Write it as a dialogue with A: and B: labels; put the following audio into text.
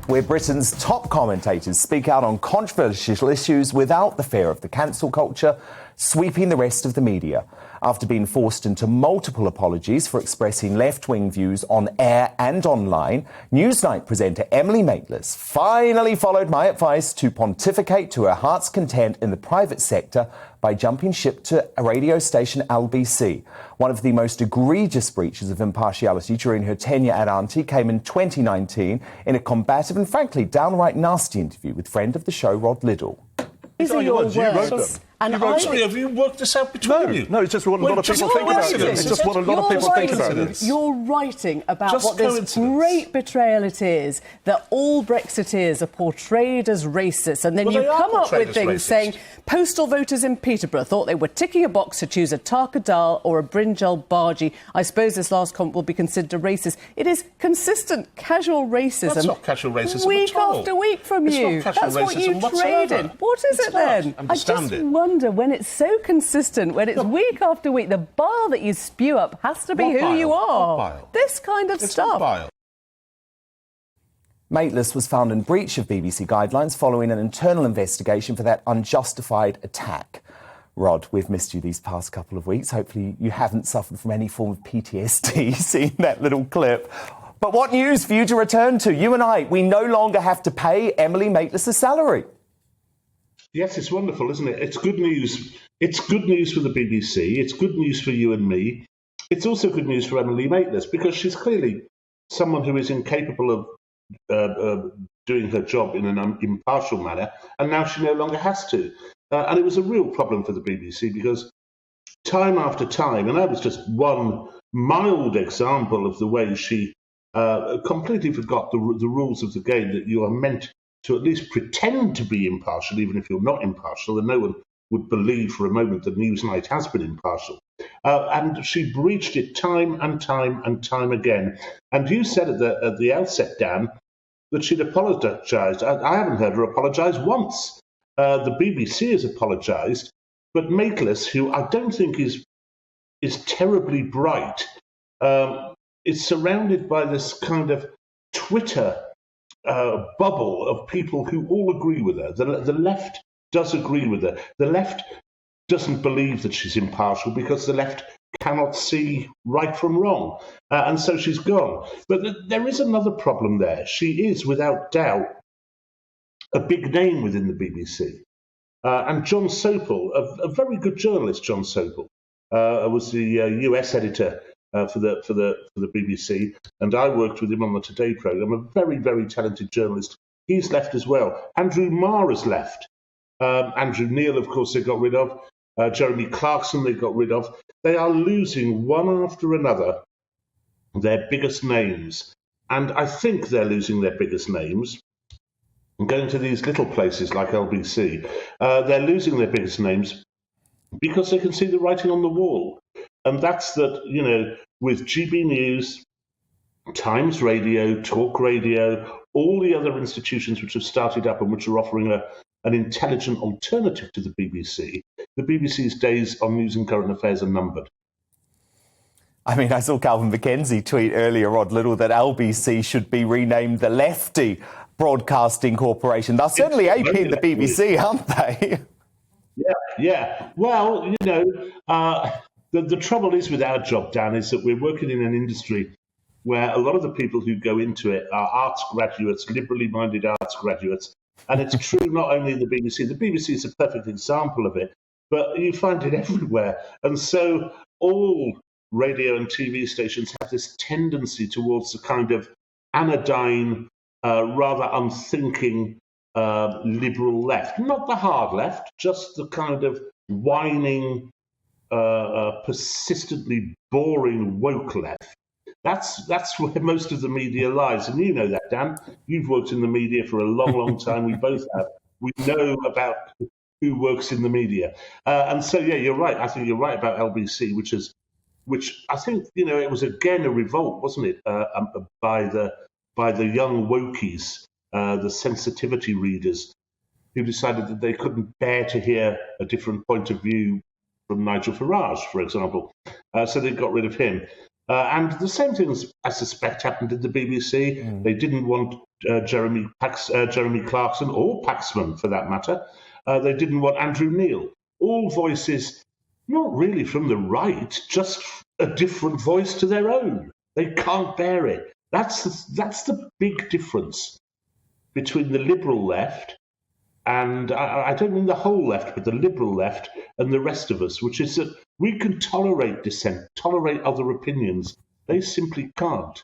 A: where Britain's top commentators speak out on controversial issues without the fear of the cancel culture sweeping the rest of the media. After being forced into multiple apologies for expressing left-wing views on air and online, Newsnight presenter Emily Maitlis finally followed my advice to pontificate to her heart's content in the private sector by jumping ship to a radio station LBC. One of the most egregious breaches of impartiality during her tenure at Auntie came in 2019 in a combative and frankly downright nasty interview with friend of the show Rod Liddle.
B: These are your words. Sorry, have you worked this out between you?
C: No, it's just what a lot of people think about it. It's just what a lot of people think about it.
D: You're writing about what this great betrayal it is, that all Brexiteers are portrayed as racist, and then you come up with things saying postal voters in Peterborough thought they were ticking a box to choose a Tarka Dal or a Brinjal Bhaji. I suppose this last comment will be considered racist. It is consistent, casual racism.
B: That's not casual racism
D: week
B: at all.
D: after week from you.
B: That's
D: what you trade in. What is it then? I just wonder, when it's so consistent, when it's week after week, the bar that you spew up has to be who you are. This kind of stuff.
A: Maitlis was found in breach of BBC guidelines following an internal investigation for that unjustified attack. Rod, we've missed you these past couple of weeks. Hopefully you haven't suffered from any form of PTSD seeing that little clip. But what news for you to return to? You and I, we no longer have to pay Emily Maitlis' salary.
C: Yes, it's wonderful, isn't it? It's good news. It's good news for the BBC. It's good news for you and me. It's also good news for Emily Maitlis, because she's clearly someone who is incapable of doing her job in an impartial manner, and now she no longer has to. And it was a real problem for the BBC, because time after time, and that was just one mild example of the way she completely forgot the rules of the game, that you are meant to at least pretend to be impartial, even if you're not impartial, and no one would believe for a moment that Newsnight has been impartial. And she breached it time and time and time again. And you said at the outset, Dan, that she'd apologised. I haven't heard her apologise once. The BBC has apologised, but Maitlis, who I don't think is terribly bright, is surrounded by this kind of Twitter bubble of people who all agree with her. The left does agree with her. The left doesn't believe that she's impartial because the left cannot see right from wrong. And so she's gone. But there is another problem there. She is, without doubt, a big name within the BBC. And John Sopel, a very good journalist, John Sopel, was the US editor for the BBC, and I worked with him on the Today programme, a very, very talented journalist. He's left as well. Andrew Marr has left. Andrew Neil, of course, they got rid of. Jeremy Clarkson, they got rid of. They are losing one after another their biggest names. And I think they're losing their biggest names and going to these little places like LBC. They're losing their biggest names because they can see the writing on the wall. And that's that, you know, with GB News, Times Radio, Talk Radio, all the other institutions which have started up and which are offering an intelligent alternative to the BBC's days on news and current affairs are numbered.
A: I mean, I saw Calvin McKenzie tweet earlier, Rod Liddle, that LBC should be renamed the Lefty Broadcasting Corporation. They're certainly aping the BBC, aren't they?
C: Yeah. Well, you know, the trouble is with our job, Dan, is that we're working in an industry where a lot of the people who go into it are arts graduates, liberally minded arts graduates. And it's true not only in the BBC. The BBC is a perfect example of it, but you find it everywhere. And so all radio and TV stations have this tendency towards the kind of anodyne, rather unthinking liberal left. Not the hard left, just the kind of whining, persistently boring woke left. That's where most of the media lies. And you know that, Dan. You've worked in the media for a long, long time. We both have. We know about who works in the media. And so, yeah, you're right. I think you're right about LBC, which I think, you know, it was again a revolt, wasn't it, by the young wokies, the sensitivity readers, who decided that they couldn't bear to hear a different point of view from Nigel Farage, for example. So they got rid of him. And the same thing, I suspect, happened at the BBC. They didn't want Jeremy Clarkson, or Paxman for that matter. They didn't want Andrew Neil. All voices, not really from the right, just a different voice to their own. They can't bear it. That's the big difference between the liberal left and, I don't mean the whole left, but the liberal left and the rest of us, which is that we can tolerate dissent, tolerate other opinions. They simply can't.